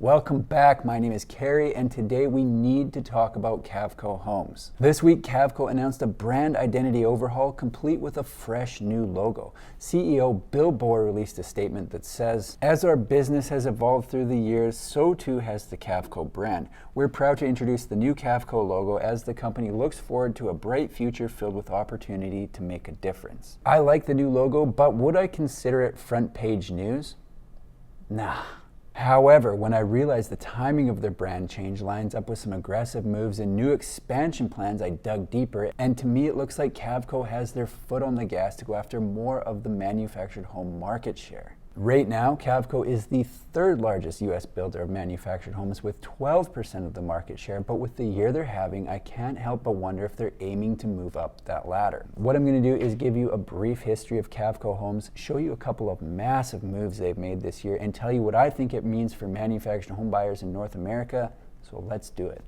Welcome back. My name is Carrie, and today we need to talk about Cavco Homes. This week, Cavco announced a brand identity overhaul complete with a fresh new logo. CEO Bill Boor released a statement that says, "As our business has evolved through the years, so too has the Cavco brand. We're proud to introduce the new Cavco logo as the company looks forward to a bright future filled with opportunity to make a difference." I like the new logo, but would I consider it front page news? Nah. However, when I realized the timing of their brand change lines up with some aggressive moves and new expansion plans, I dug deeper, and to me it looks like Cavco has their foot on the gas to go after more of the manufactured home market share. Right now, Cavco is the third largest U.S. builder of manufactured homes with 12% of the market share, but with the year they're having, I can't help but wonder if they're aiming to move up that ladder. What I'm going to do is give you a brief history of Cavco Homes, show you a couple of massive moves they've made this year, and tell you what I think it means for manufactured home buyers in North America, so let's do it.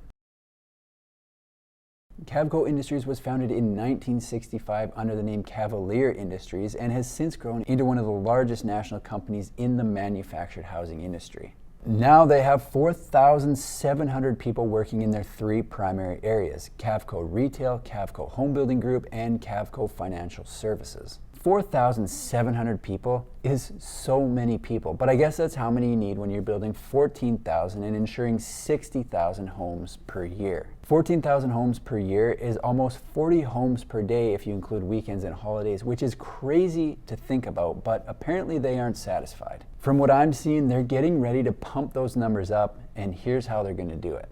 Cavco Industries was founded in 1965 under the name Cavalier Industries and has since grown into one of the largest national companies in the manufactured housing industry. Now they have 4,700 people working in their three primary areas: Cavco Retail, Cavco Home Building Group, and Cavco Financial Services. 4,700 people is so many people, but I guess that's how many you need when you're building 14,000 and insuring 60,000 homes per year. 14,000 homes per year is almost 40 homes per day if you include weekends and holidays, which is crazy to think about, but apparently they aren't satisfied. From what I'm seeing, they're getting ready to pump those numbers up, and here's how they're going to do it.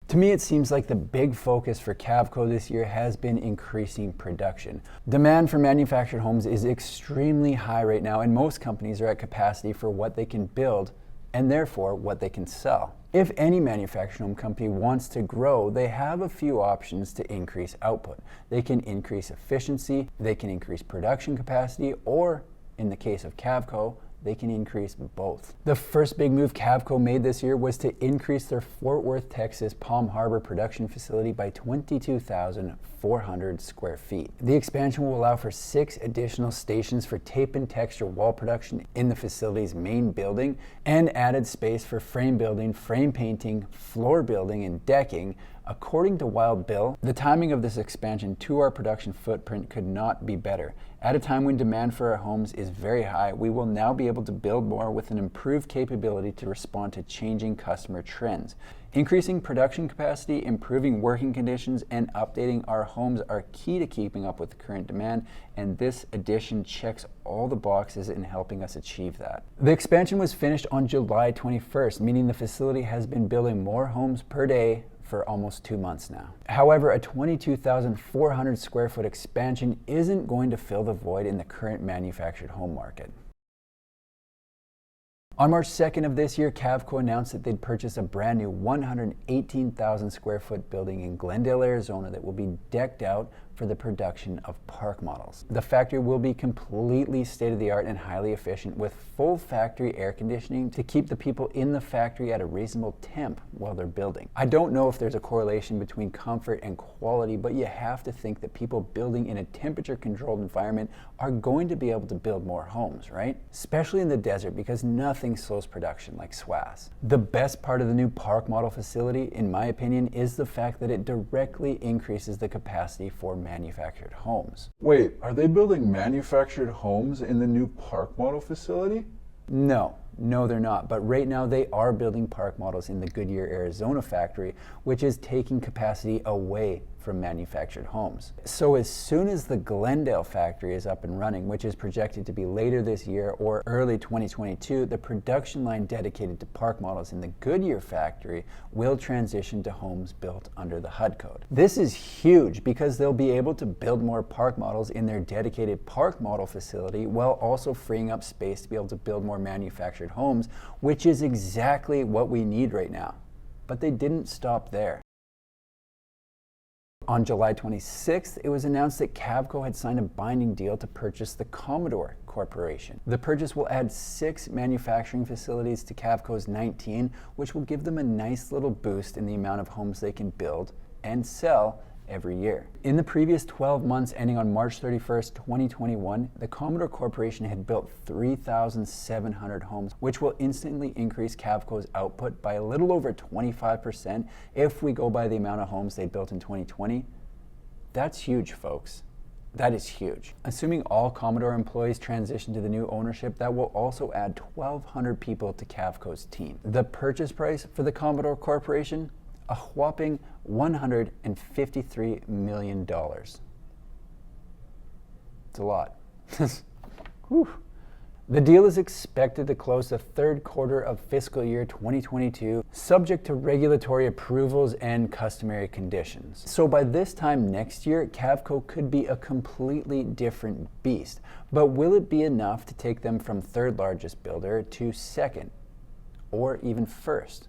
To me, it seems like the big focus for Cavco this year has been increasing production. Demand for manufactured homes is extremely high right now, and most companies are at capacity for what they can build and therefore what they can sell. If any manufactured home company wants to grow, they have a few options to increase output. They can increase efficiency, they can increase production capacity, or in the case of Cavco, they can increase both. The first big move Cavco made this year was to increase their Fort Worth, Texas Palm Harbor production facility by 22,400 square feet. The expansion will allow for 6 additional stations for tape and texture wall production in the facility's main building and added space for frame building, frame painting, floor building, and decking. According to Wild Bill, the timing of this expansion to our production footprint could not be better. At a time when demand for our homes is very high, we will now be able to build more with an improved capability to respond to changing customer trends. Increasing production capacity, improving working conditions, and updating our homes are key to keeping up with the current demand, and this addition checks all the boxes in helping us achieve that. The expansion was finished on July 21st, meaning the facility has been building more homes per day for almost 2 months now. However, a 22,400 square foot expansion isn't going to fill the void in the current manufactured home market. On March 2nd of this year, Cavco announced that they'd purchase a brand new 118,000 square foot building in Glendale, Arizona that will be decked out for the production of park models. The factory will be completely state-of-the-art and highly efficient with full factory air conditioning to keep the people in the factory at a reasonable temp while they're building. I don't know if there's a correlation between comfort and quality, but you have to think that people building in a temperature-controlled environment are going to be able to build more homes, right? Especially in the desert, because nothing slows production like SWAS. The best part of the new park model facility, in my opinion, is the fact that it directly increases the capacity for manufactured homes. Wait, are they building manufactured homes in the new park model facility? No, they're not. But right now they are building park models in the Goodyear, Arizona factory, which is taking capacity away from manufactured homes. So as soon as the Glendale factory is up and running, which is projected to be later this year or early 2022, the production line dedicated to park models in the Goodyear factory will transition to homes built under the HUD code. This is huge because they'll be able to build more park models in their dedicated park model facility while also freeing up space to be able to build more manufactured homes, which is exactly what we need right now. But they didn't stop there. On July 26th, it was announced that Cavco had signed a binding deal to purchase the Commodore Corporation. The purchase will add 6 manufacturing facilities to Cavco's 19, which will give them a nice little boost in the amount of homes they can build and sell every year. In the previous 12 months ending on March 31st, 2021, the Commodore Corporation had built 3,700 homes, which will instantly increase Cavco's output by a little over 25% if we go by the amount of homes they built in 2020. That's huge, folks. That is huge. Assuming all Commodore employees transition to the new ownership, that will also add 1,200 people to Cavco's team. The purchase price for the Commodore Corporation? A whopping $153 million. It's a lot. Whew. The deal is expected to close the third quarter of fiscal year 2022, subject to regulatory approvals and customary conditions. So by this time next year, Cavco could be a completely different beast. But will it be enough to take them from third largest builder to second, or even first?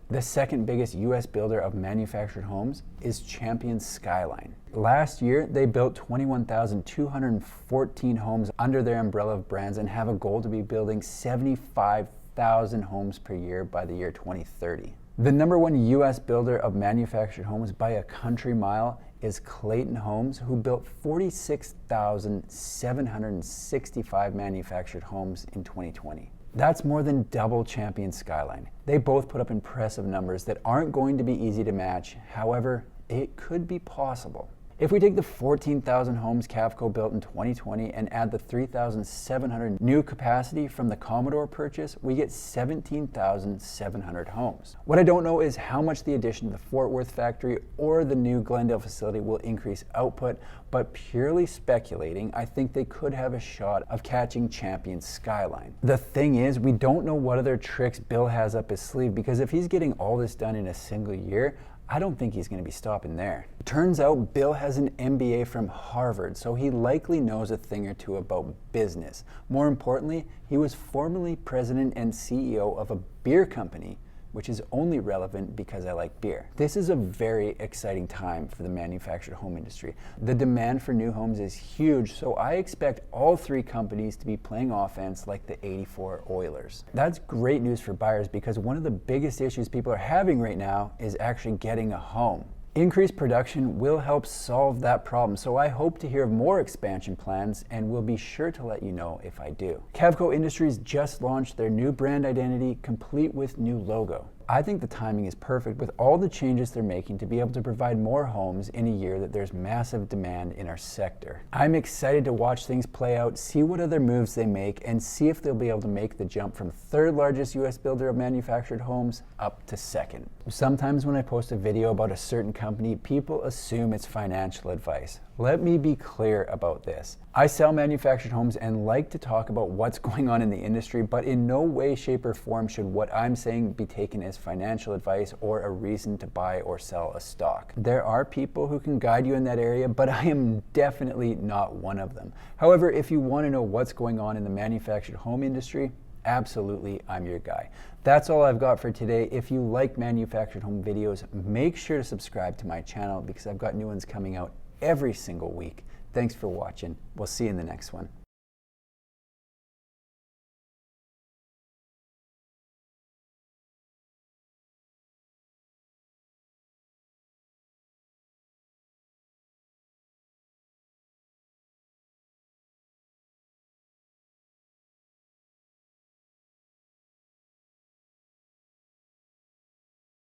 The second biggest U.S. builder of manufactured homes is Champion Skyline. Last year, they built 21,214 homes under their umbrella of brands and have a goal to be building 75,000 homes per year by the year 2030. The number one U.S. builder of manufactured homes by a country mile is Clayton Homes, who built 46,765 manufactured homes in 2020. That's more than double Champion Skyline. They both put up impressive numbers that aren't going to be easy to match. However, it could be possible. If we take the 14,000 homes Cavco built in 2020 and add the 3,700 new capacity from the Commodore purchase, we get 17,700 homes. What I don't know is how much the addition to the Fort Worth factory or the new Glendale facility will increase output, but purely speculating, I think they could have a shot of catching Champion Skyline. The thing is, we don't know what other tricks Bill has up his sleeve, because if he's getting all this done in a single year, I don't think he's going to be stopping there. Turns out Bill has an MBA from Harvard, so he likely knows a thing or two about business. More importantly, he was formerly president and CEO of a beer company, which is only relevant because I like beer. This is a very exciting time for the manufactured home industry. The demand for new homes is huge, so I expect all three companies to be playing offense like the '84 Oilers. That's great news for buyers, because one of the biggest issues people are having right now is actually getting a home. Increased production will help solve that problem, so I hope to hear of more expansion plans and will be sure to let you know if I do. Cavco Industries just launched their new brand identity, complete with new logo. I think the timing is perfect with all the changes they're making to be able to provide more homes in a year that there's massive demand in our sector. I'm excited to watch things play out, see what other moves they make, and see if they'll be able to make the jump from third largest U.S. builder of manufactured homes up to second. Sometimes when I post a video about a certain company, people assume it's financial advice. Let me be clear about this. I sell manufactured homes and like to talk about what's going on in the industry, but in no way, shape, or form should what I'm saying be taken as financial advice or a reason to buy or sell a stock. There are people who can guide you in that area, but I am definitely not one of them. However, if you want to know what's going on in the manufactured home industry, absolutely, I'm your guy. That's all I've got for today. If you like manufactured home videos, make sure to subscribe to my channel because I've got new ones coming out every single week. Thanks for watching. We'll see you in the next one.